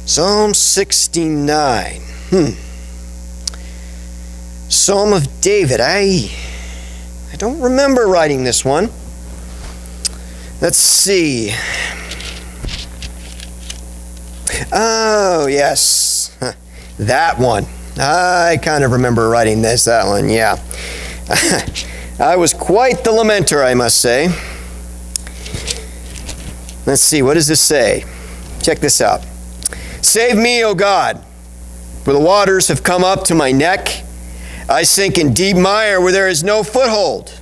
Psalm 69. Psalm of David. I don't remember writing this one. Let's see. Oh, yes. That one. I kind of remember writing that one, yeah. I was quite the lamenter, I must say. Let's see, what does this say? Check this out. Save me, O God, for the waters have come up to my neck. I sink in deep mire where there is no foothold.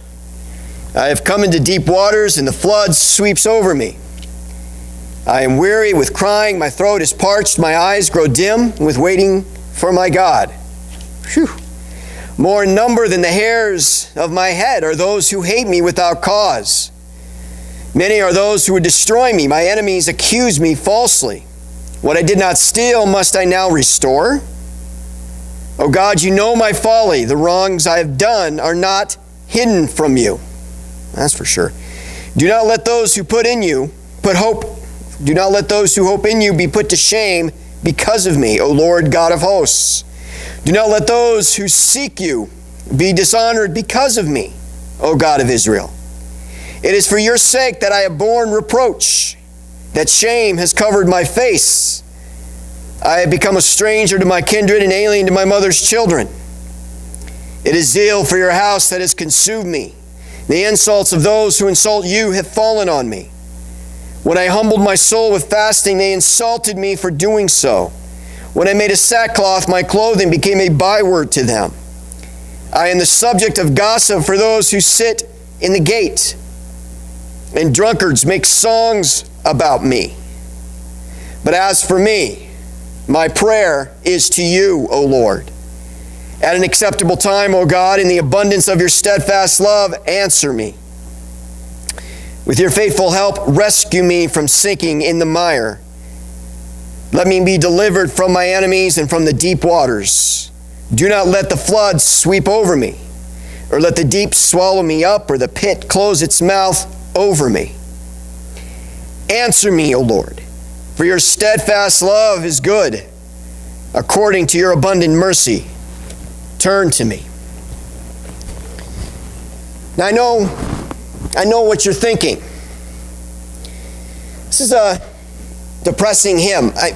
I have come into deep waters, and the flood sweeps over me. I am weary with crying, my throat is parched, my eyes grow dim with waiting for my God. Phew. More in number than the hairs of my head are those who hate me without cause. Many are those who would destroy me. My enemies accuse me falsely. What I did not steal, must I now restore? O God, you know my folly. The wrongs I have done are not hidden from you. That's for sure. Do not let those who do not let those who hope in you be put to shame because of me, O Lord God of hosts. Do not let those who seek you be dishonored because of me, O God of Israel. It is for your sake that I have borne reproach, that shame has covered my face. I have become a stranger to my kindred and alien to my mother's children. It is zeal for your house that has consumed me. The insults of those who insult you have fallen on me. When I humbled my soul with fasting, they insulted me for doing so. When I made a sackcloth, my clothing became a byword to them. I am the subject of gossip for those who sit in the gate, and drunkards make songs about me. But as for me, my prayer is to you, O Lord. At an acceptable time, O God, in the abundance of your steadfast love, answer me. With your faithful help, rescue me from sinking in the mire. Let me be delivered from my enemies and from the deep waters. Do not let the floods sweep over me, or let the deep swallow me up, or the pit close its mouth over me. Answer me, O Lord, for your steadfast love is good. According to your abundant mercy, turn to me. Now I know what you're thinking. This is a depressing hymn. I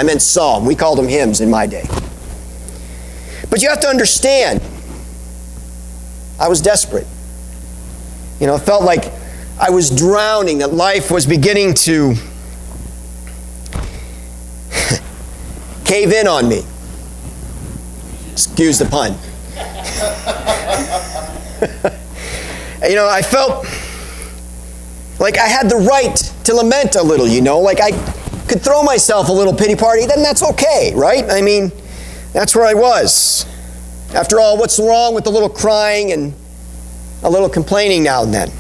meant psalm. We called them hymns in my day. But you have to understand, I was desperate. It felt like I was drowning, that life was beginning to cave in on me. Excuse the pun. I felt like I had the right to lament a little, like I could throw myself a little pity party, then that's okay, right? I mean, that's where I was. After all, what's wrong with a little crying and a little complaining now and then?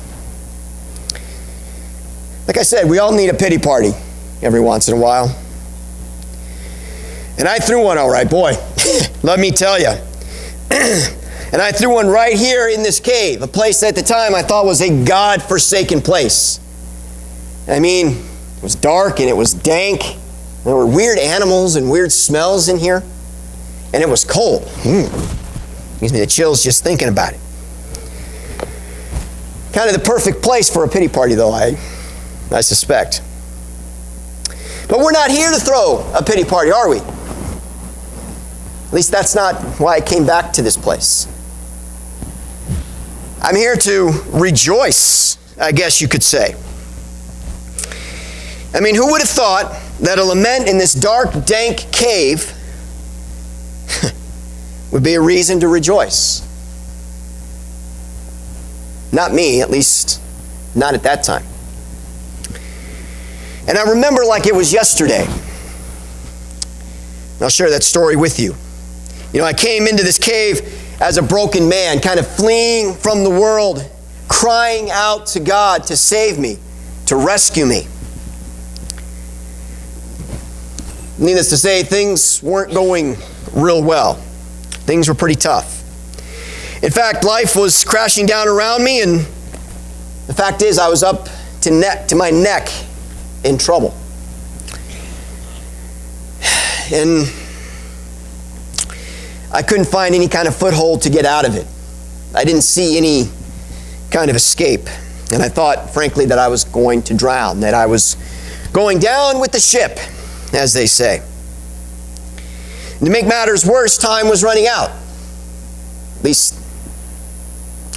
Like I said, we all need a pity party every once in a while. And I threw one all right, boy. Let me tell you. And I threw one right here in this cave, a place that at the time I thought was a God-forsaken place. I mean, it was dark and it was dank. There were weird animals and weird smells in here. And it was cold. Gives me the chills just thinking about it. Kind of the perfect place for a pity party, though, I suspect. But we're not here to throw a pity party, are we? At least that's not why I came back to this place. I'm here to rejoice, I guess you could say. I mean, who would have thought that a lament in this dark, dank cave would be a reason to rejoice? Not me, at least not at that time. And I remember like it was yesterday. I'll share that story with you. I came into this cave as a broken man, kind of fleeing from the world, crying out to God to save me, to rescue me. Needless to say, things weren't going real well. Things were pretty tough. In fact, life was crashing down around me, and The fact is, I was up to my neck in trouble. And I couldn't find any kind of foothold to get out of it. I didn't see any kind of escape. And I thought, frankly, that I was going to drown, that I was going down with the ship, as they say. And to make matters worse, time was running out. At least,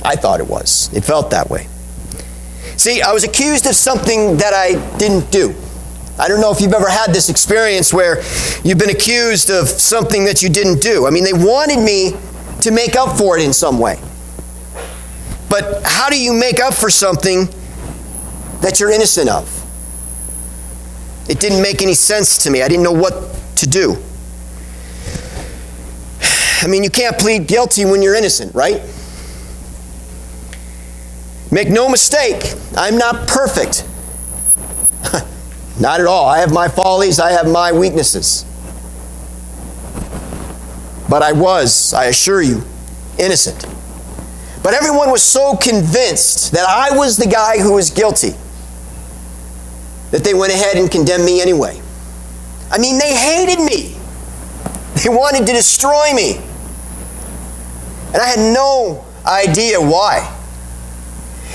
I thought it was. It felt that way. See, I was accused of something that I didn't do. I don't know if you've ever had this experience where you've been accused of something that you didn't do. I mean, they wanted me to make up for it in some way. But how do you make up for something that you're innocent of? It didn't make any sense to me. I didn't know what to do. I mean, you can't plead guilty when you're innocent, right? Make no mistake, I'm not perfect. Not at all. I have my follies, I have my weaknesses. But I was, I assure you, innocent. But everyone was so convinced that I was the guy who was guilty that they went ahead and condemned me anyway. I mean, they hated me. They wanted to destroy me. And I had no idea why.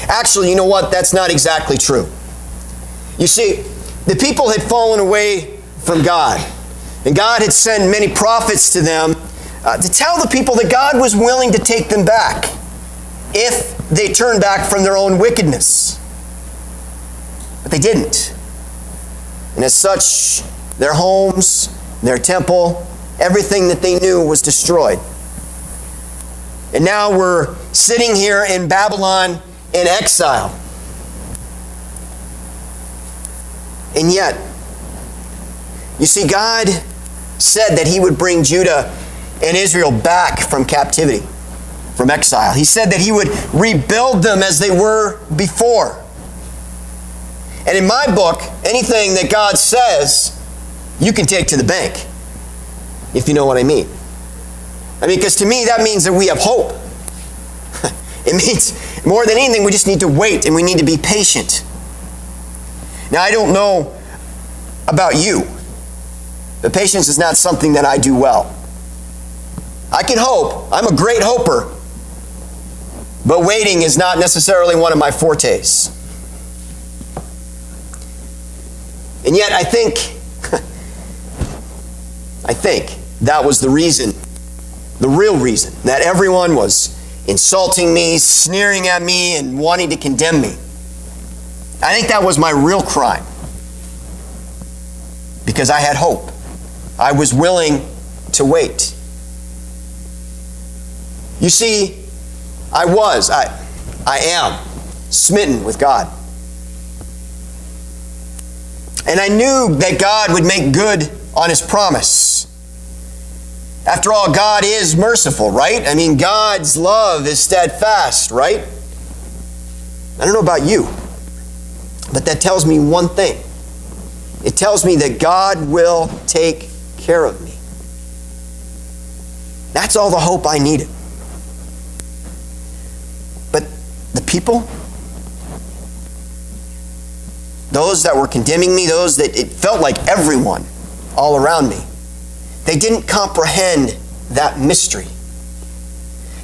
Actually, you know what? That's not exactly true. You see, the people had fallen away from God. And God had sent many prophets to them to tell the people that God was willing to take them back if they turned back from their own wickedness. But they didn't. And as such, their homes, their temple, everything that they knew was destroyed. And now we're sitting here in Babylon in exile. And yet, you see, God said that He would bring Judah and Israel back from captivity, from exile. He said that He would rebuild them as they were before. And in my book, anything that God says, you can take to the bank, if you know what I mean. I mean, because to me, that means that we have hope. It means, more than anything, we just need to wait and we need to be patient. Now, I don't know about you, but patience is not something that I do well. I can hope. I'm a great hoper. But waiting is not necessarily one of my fortes. And yet I think that was the reason, the real reason, that everyone was insulting me, sneering at me, and wanting to condemn me. I think that was my real crime. Because I had hope. I was willing to wait. You see, I am smitten with God. And I knew that God would make good on His promise. After all, God is merciful, right? I mean, God's love is steadfast, right? I don't know about you, but that tells me one thing. It tells me that God will take care of me. That's all the hope I needed. But the people, those that were condemning me, those that it felt like everyone all around me, they didn't comprehend that mystery.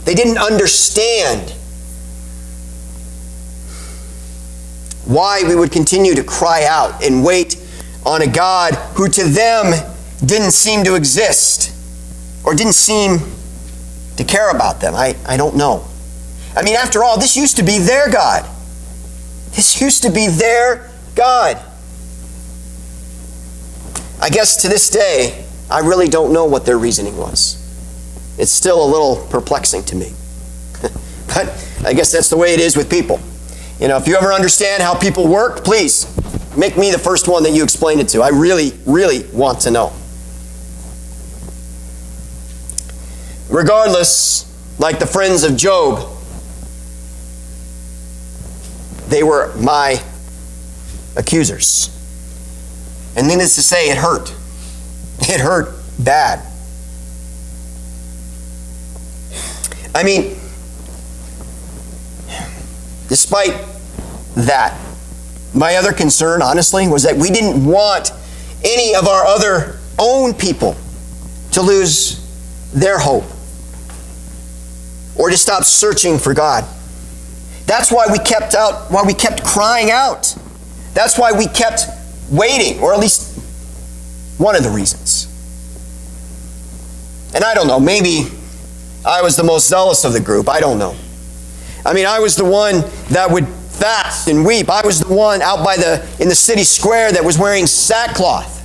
They didn't understand why we would continue to cry out and wait on a God who to them didn't seem to exist or didn't seem to care about them. I don't know. I mean, after all, this used to be their God. This used to be their God. I guess to this day, I really don't know what their reasoning was. It's still a little perplexing to me. But I guess that's the way it is with people. You know, if you ever understand how people work, please make me the first one that you explain it to. I really, really want to know. Regardless, like the friends of Job, they were my accusers. And needless to say, it hurt. It hurt bad. I mean, despite that. My other concern, honestly, was that we didn't want any of our other own people to lose their hope or to stop searching for God. That's why we kept crying out. That's why we kept waiting, or at least one of the reasons. And I don't know, maybe I was the most zealous of the group. I don't know. I mean, I was the one that would fast and weep. I was the one out in the city square that was wearing sackcloth.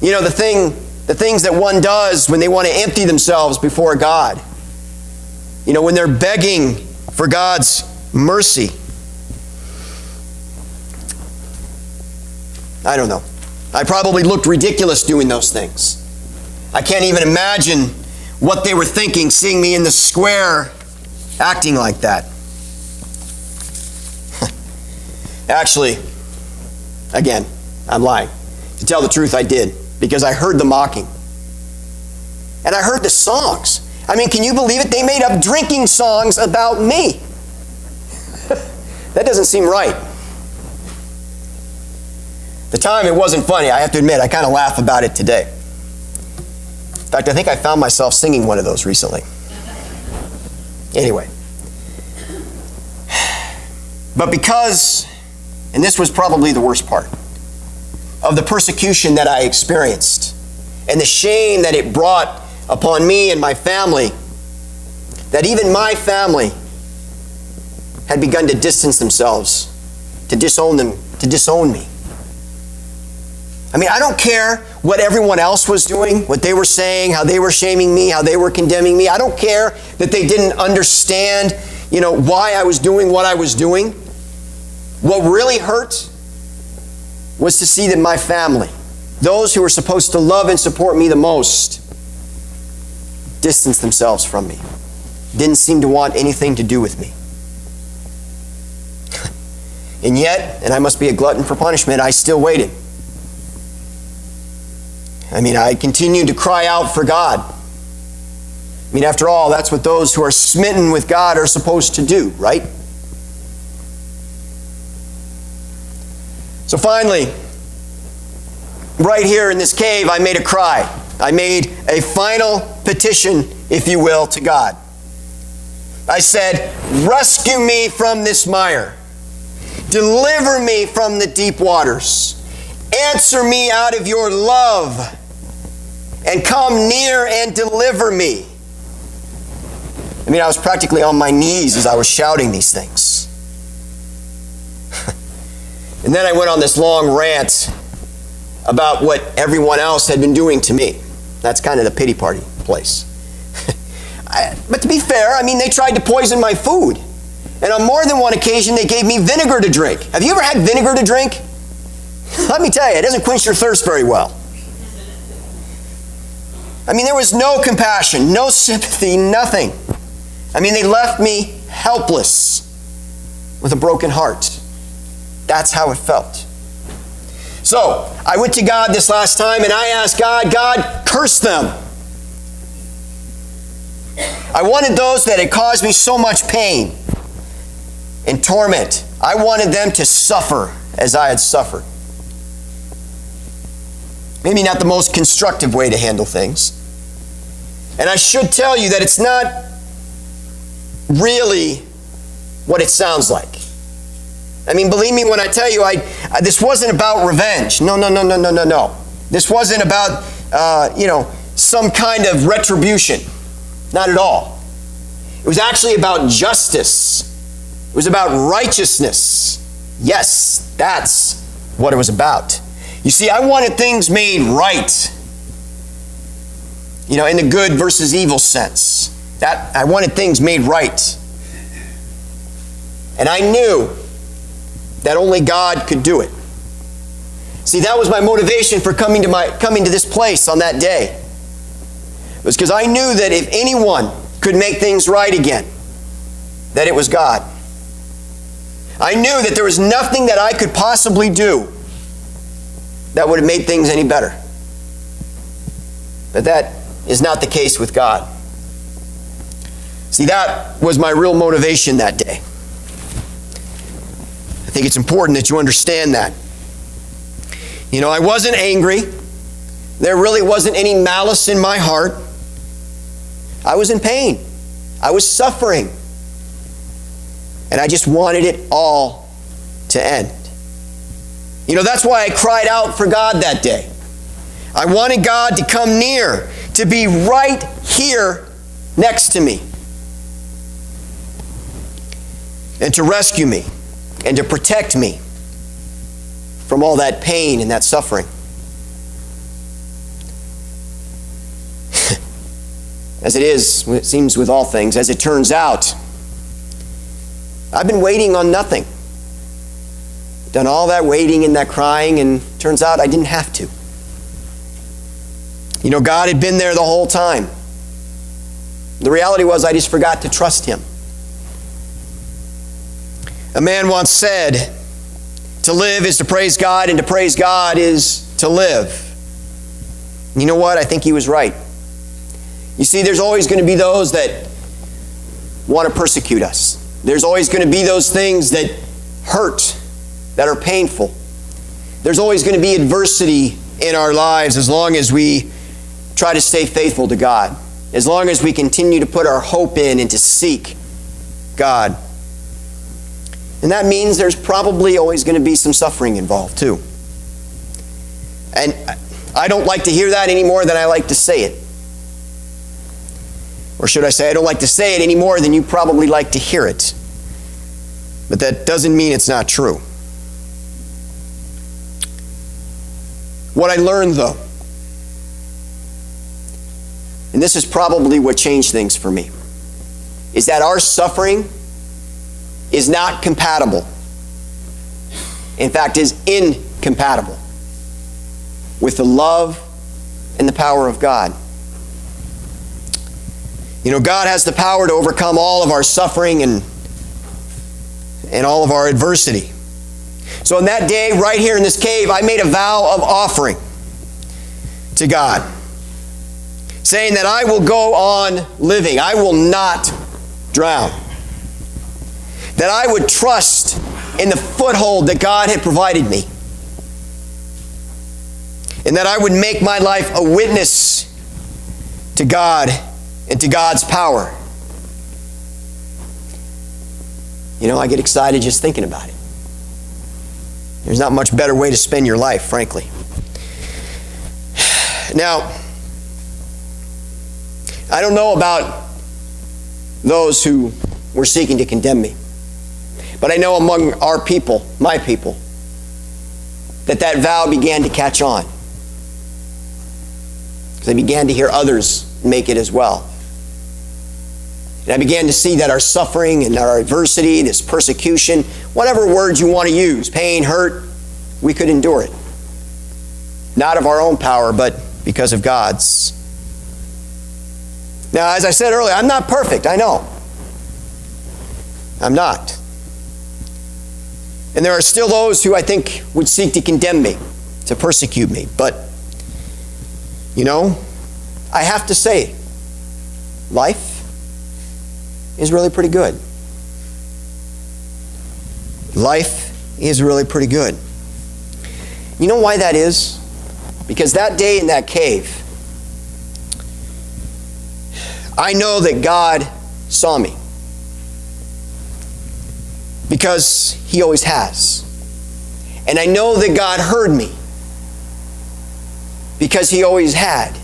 You know, the things that one does when they want to empty themselves before God. You know, when they're begging for God's mercy. I don't know. I probably looked ridiculous doing those things. I can't even imagine what they were thinking, seeing me in the square acting like that. Actually, again, I'm lying. To tell the truth, I did, because I heard the mocking. And I heard the songs. I mean, can you believe it? They made up drinking songs about me. That doesn't seem right. At the time, it wasn't funny. I have to admit, I kind of laugh about it today. In fact, I think I found myself singing one of those recently. Anyway. But because, and this was probably the worst part, of the persecution that I experienced and the shame that it brought upon me and my family, that even my family had begun to distance themselves, to disown me. I mean, I don't care what everyone else was doing, what they were saying, how they were shaming me, how they were condemning me. I don't care that they didn't understand, why I was doing what I was doing. What really hurt was to see that my family, those who were supposed to love and support me the most, distanced themselves from me. Didn't seem to want anything to do with me. And yet, and I must be a glutton for punishment, I still waited. I mean, I continued to cry out for God. I mean, after all, that's what those who are smitten with God are supposed to do, right? So finally, right here in this cave, I made a cry. I made a final petition, if you will, to God. I said, rescue me from this mire. Deliver me from the deep waters. Answer me out of your love. And come near and deliver me. I mean, I was practically on my knees as I was shouting these things. And then I went on this long rant about what everyone else had been doing to me. That's kind of the pity party place. But to be fair, I mean, they tried to poison my food. And on more than one occasion, they gave me vinegar to drink. Have you ever had vinegar to drink? Let me tell you, it doesn't quench your thirst very well. I mean, there was no compassion, no sympathy, nothing. I mean, they left me helpless with a broken heart. That's how it felt. So, I went to God this last time and I asked God, curse them. I wanted those that had caused me so much pain and torment. I wanted them to suffer as I had suffered. Maybe not the most constructive way to handle things. And I should tell you that it's not really what it sounds like. I mean, believe me when I tell you, this wasn't about revenge. No. This wasn't about, some kind of retribution. Not at all. It was actually about justice. It was about righteousness. Yes, that's what it was about. You see, I wanted things made right. In the good versus evil sense. That I wanted things made right. And I knew that only God could do it. See, that was my motivation for coming to this place on that day. It was because I knew that if anyone could make things right again, that it was God. I knew that there was nothing that I could possibly do that would have made things any better. But that is not the case with God. See, that was my real motivation that day. think it's important that you understand that. You know, I wasn't angry. There really wasn't any malice in my heart. I was in pain. I was suffering. And I just wanted it all to end. You know, that's why I cried out for God that day. I wanted God to come near, to be right here next to me, and to rescue me, and to protect me from all that pain and that suffering. As it seems with all things, as it turns out, I've been waiting on nothing. Done all that waiting and that crying, and turns out I didn't have to. You know, God had been there the whole time. The reality was I just forgot to trust Him. A man once said, to live is to praise God, and to praise God is to live. You know what? I think he was right. You see, there's always going to be those that want to persecute us. There's always going to be those things that hurt, that are painful. There's always going to be adversity in our lives as long as we try to stay faithful to God. As long as we continue to put our hope in and to seek God. And that means there's probably always going to be some suffering involved too. And I don't like to hear that any more than I like to say it. Or should I say, I don't like to say it any more than you probably like to hear it. But that doesn't mean it's not true. What I learned though, and this is probably what changed things for me, is that our suffering is not compatible. In fact, is incompatible with the love and the power of God. You know, God has the power to overcome all of our suffering and all of our adversity. So on that day, right here in this cave, I made a vow of offering to God, saying that I will go on living. I will not drown. That I would trust in the foothold that God had provided me. And that I would make my life a witness to God and to God's power. You know, I get excited just thinking about it. There's not much better way to spend your life, frankly. Now, I don't know about those who were seeking to condemn me. But I know among our people, my people, that vow began to catch on. Because I began to hear others make it as well. And I began to see that our suffering and our adversity, this persecution, whatever words you want to use, pain, hurt, we could endure it. Not of our own power, but because of God's. Now, as I said earlier, I'm not perfect, I know. I'm not. And there are still those who I think would seek to condemn me, to persecute me. But, you know, I have to say, life is really pretty good. Life is really pretty good. You know why that is? Because that day in that cave, I know that God saw me. Because He always has. And I know that God heard me. Because He always had.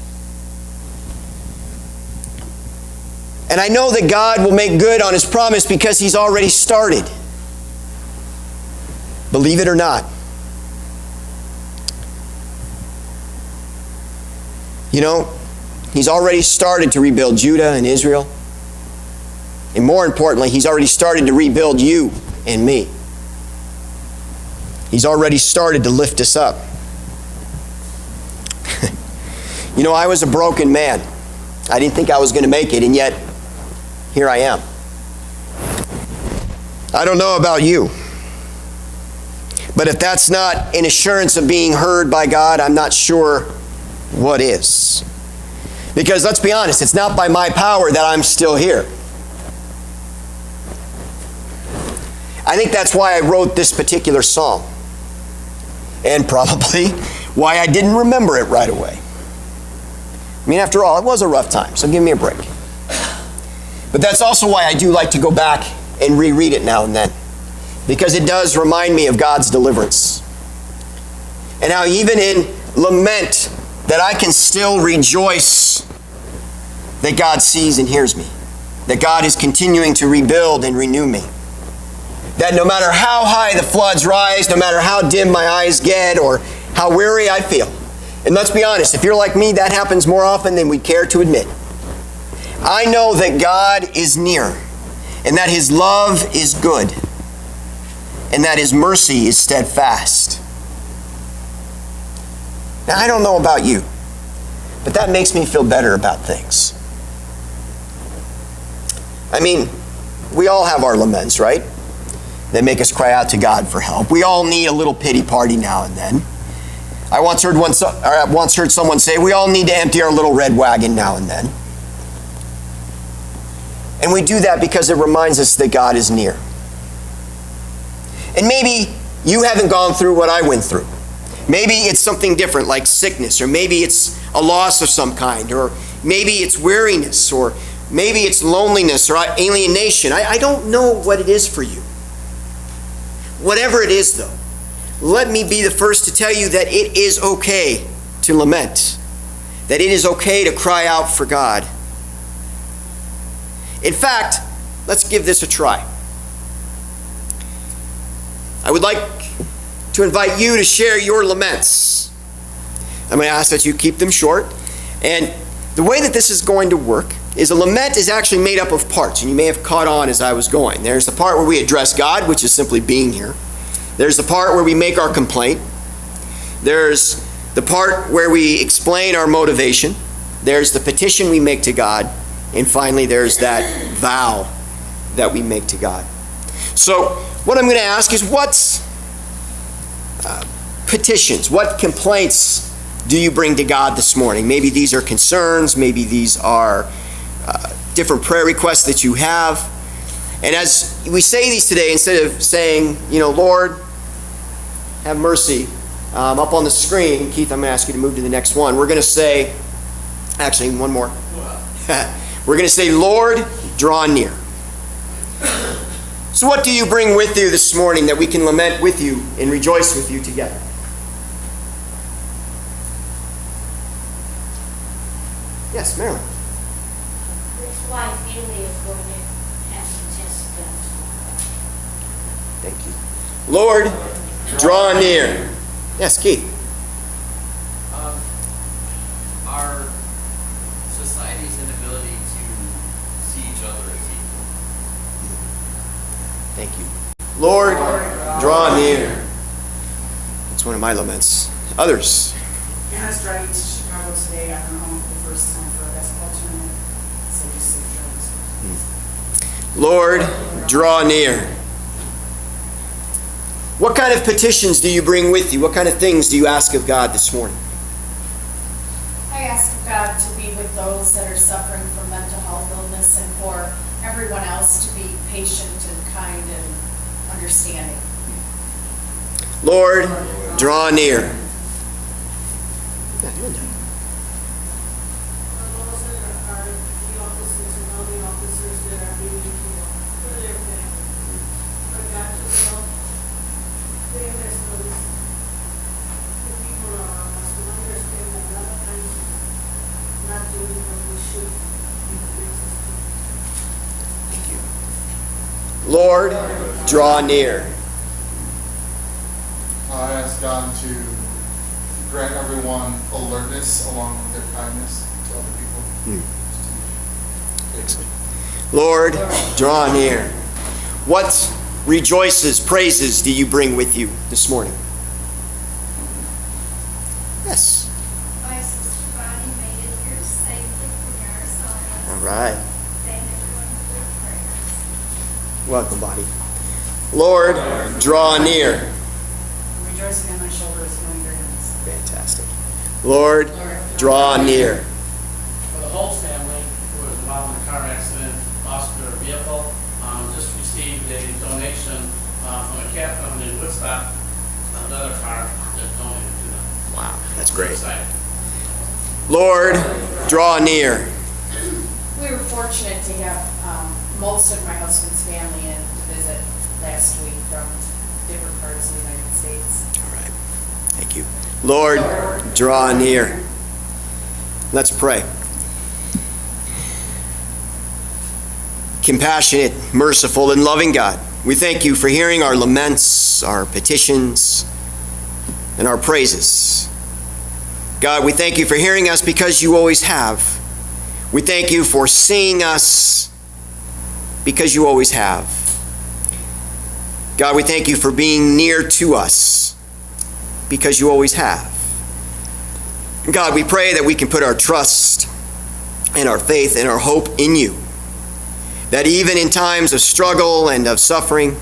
And I know that God will make good on His promise because He's already started. Believe it or not. You know, He's already started to rebuild Judah and Israel. And more importantly, He's already started to rebuild you and me. He's already started to lift us up. You know, I was a broken man. I didn't think I was going to make it, and yet, here I am. I don't know about you. But if that's not an assurance of being heard by God, I'm not sure what is. Because let's be honest, it's not by my power that I'm still here. I think that's why I wrote this particular psalm. And probably why I didn't remember it right away. I mean, after all, it was a rough time, so give me a break. But that's also why I do like to go back and reread it now and then, because it does remind me of God's deliverance. And how even in lament, that I can still rejoice that God sees and hears me. That God is continuing to rebuild and renew me. That no matter how high the floods rise, no matter how dim my eyes get, or how weary I feel. And let's be honest, if you're like me, that happens more often than we'd care to admit. I know that God is near, and that His love is good, and that His mercy is steadfast. Now, I don't know about you, but that makes me feel better about things. I mean, we all have our laments, right? They make us cry out to God for help. We all need a little pity party now and then. I once heard someone say, we all need to empty our little red wagon now and then. And we do that because it reminds us that God is near. And maybe you haven't gone through what I went through. Maybe it's something different, like sickness, or maybe it's a loss of some kind, or maybe it's weariness, or maybe it's loneliness or alienation. I don't know what it is for you. Whatever it is, though, let me be the first to tell you that it is okay to lament, that it is okay to cry out for God. In fact, let's give this a try. I would like to invite you to share your laments. I'm going to ask that you keep them short. And the way that this is going to work is a lament is actually made up of parts, and you may have caught on as I was going. There's the part where we address God, which is simply being here. There's the part where we make our complaint. There's the part where we explain our motivation. There's the petition we make to God. And finally, there's that vow that we make to God. So what I'm going to ask is, what petitions, what complaints do you bring to God this morning? Maybe these are concerns. Maybe these are different prayer requests that you have. And as we say these today, instead of saying, Lord, have mercy, up on the screen, Keith, I'm going to ask you to move to the next one. We're going to say, actually, one more. We're going to say, Lord, draw near. So what do you bring with you this morning that we can lament with you and rejoice with you together? Yes, Marilyn. Which life family is going to have to test them tomorrow? Thank you. Lord, draw near. Yes, Keith. Our society's inability to see each other as equal. Thank you. Lord, draw near. That's one of my laments. Others. I was driving to Chicago today after home for the first time for a basketball tournament. So just safe travels. Lord, draw near. What kind of petitions do you bring with you? What kind of things do you ask of God this morning? I ask God to be with those that are suffering from mental health illness, and for everyone else to be patient and kind and understanding. Lord, draw near. For those that are the officers and all the officers that are being killed, for their family, for God to help them as those the people around us to understand that a lot of times we're not doing what we should. Thank you. Lord, draw near. I ask God to grant everyone alertness along with their kindness to other people. Excellent. Lord, draw near. What rejoices, praises do you bring with you this morning? Yes. My sister Bonnie made it here safely from Arizona. All right. Thank everyone for their prayers. Welcome, Bonnie. Lord, draw near. Rejoicing on my shoulder is feeling very nice. Fantastic. Lord, draw near. For the Holtz family, who was involved in a car accident, lost their vehicle, just received a donation from a cat company in Woodstock, another car that donated to them. Wow, that's So great. excited. Lord, draw near. We were fortunate to have most of my husband's family in to visit last week from different parts of the United States. All right. Thank you. Lord, draw near. Let's pray. Compassionate, merciful, and loving God, we thank you for hearing our laments, our petitions, and our praises. God, we thank you for hearing us because you always have. We thank you for seeing us because you always have. God, we thank you for being near to us because you always have. God, we pray that we can put our trust and our faith and our hope in you. That even in times of struggle and of suffering,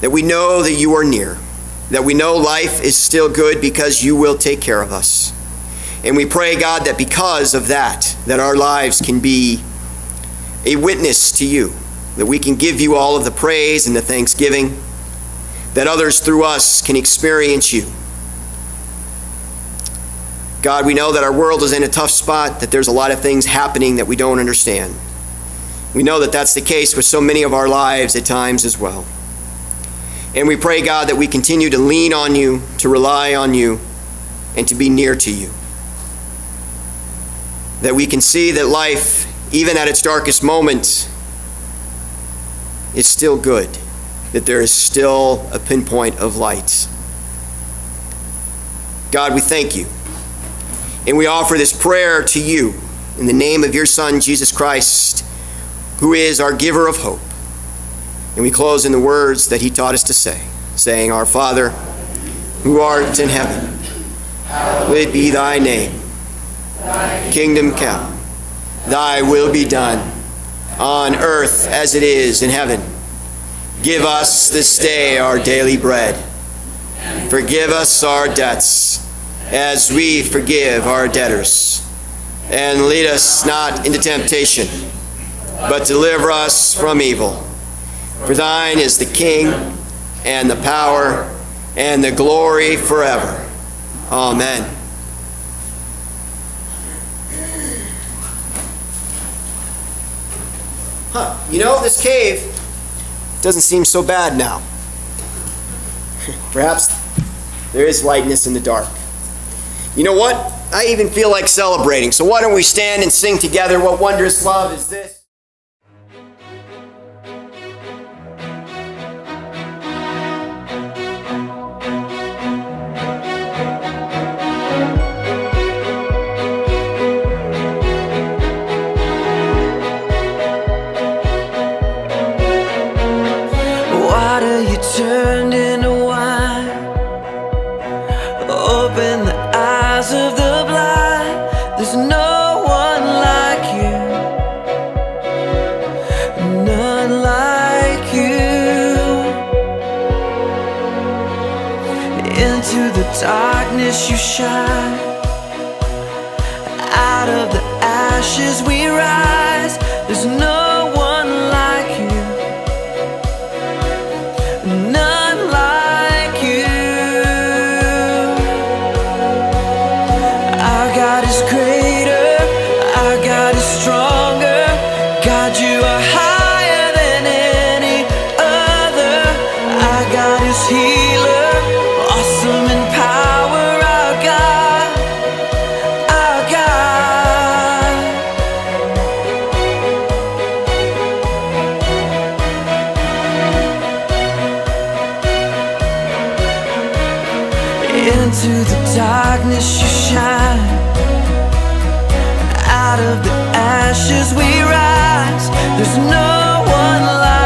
that we know that you are near. That we know life is still good because you will take care of us. And we pray, God, that because of that our lives can be a witness to you. That we can give you all of the praise and the thanksgiving. That others through us can experience you. God, we know that our world is in a tough spot, that there's a lot of things happening that we don't understand. We know that that's the case with so many of our lives at times as well. And we pray, God, that we continue to lean on you, to rely on you, and to be near to you. That we can see that life, even at its darkest moment, is still good. That there is still a pinpoint of light. God, we thank you. And we offer this prayer to you in the name of your Son, Jesus Christ, who is our giver of hope. And we close in the words that he taught us to say, saying, Our Father, who art in heaven, hallowed be thy name. Thy kingdom come, thy will be done, on earth as it is in heaven. Give us this day our daily bread. Forgive us our debts, as we forgive our debtors. And lead us not into temptation, but deliver us from evil. For thine is the kingdom, and the power, and the glory forever. Amen. You know, this cave doesn't seem so bad now. Perhaps there is lightness in the dark. You know what? I even feel like celebrating. So why don't we stand and sing together, What Wondrous Love Is This? Water you turned into wine, open the eyes of the blind. There's no one like you, none like you. Into the darkness you shine, out of the ashes we rise. There's no one like you, none like you. Our God is greater, our God is stronger. God, you are higher than any other. Our God is healer, awesome in power. Our God, our God. Into the darkness you shine, out of the ashes we rise. There's no one like